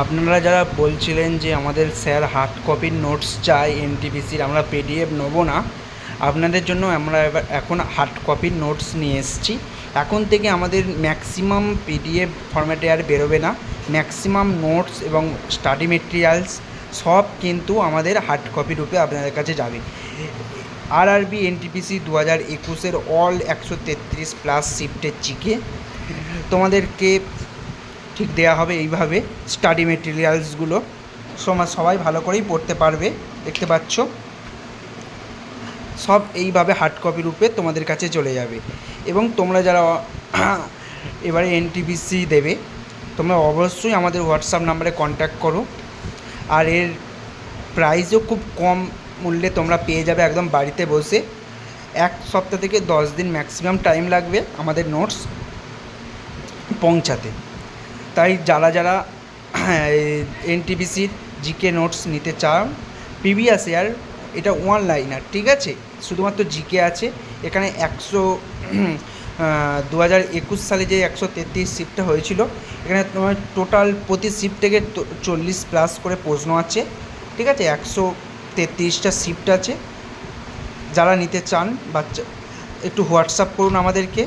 আপনারা যারা বলছিলেন যে আমাদের স্যার হার্ড কপির নোটস চাই এনটিপিসির, আমরা পিডিএফ নেবো না, আপনাদের জন্য আমরা এখন হার্ড কপির নোটস নিয়ে এসেছি। এখন থেকে আমাদের ম্যাক্সিমাম পিডিএফ ফরম্যাটে আর বেরোবে না। ম্যাক্সিমাম নোটস এবং স্টাডি মেটেরিয়ালস সব কিন্তু আমাদের হার্ড কপি রূপে আপনাদের কাছে যাবে। আরআরবি এনটিপিসি 2021-এর অল 133+ শিফটের জিকে তোমাদেরকে ঠিক দেওয়া হবে এইভাবে। স্টাডি মেটেরিয়ালসগুলো সবাই ভালো করেই পড়তে পারবে, দেখতে পাচ্ছ সব এইভাবে হার্ড কপি রূপে তোমাদের কাছে চলে যাবে। এবং তোমরা যারা এবারে এনটিপিসি দেবে, তোমরা অবশ্যই আমাদের হোয়াটসঅ্যাপ নাম্বারে কন্ট্যাক্ট করো। আর এর প্রাইসও খুব কম মূল্যে তোমরা পেয়ে যাবে একদম বাড়িতে বসে। 1 সপ্তাহ থেকে 10 দিন ম্যাক্সিমাম টাইম লাগবে আমাদের নোটস পৌঁছাতে। তাই যারা এনটিপিসির জিকে নোটস নিতে চাও, প্রিভিয়াস ইয়ার এটা ওয়ান লাইনার, ঠিক আছে, শুধুমাত্র জিকে আছে এখানে। 2021 সালে যে 133 শিফটটা হয়েছিল, এখানে তোমার টোটাল প্রতি শিফট থেকে 40+ করে প্রশ্ন আছে, ঠিক আছে। 133টা শিফট আছে। যারা নিতে চান বাচ্চা একটু হোয়াটসঅ্যাপ করুন আমাদেরকে।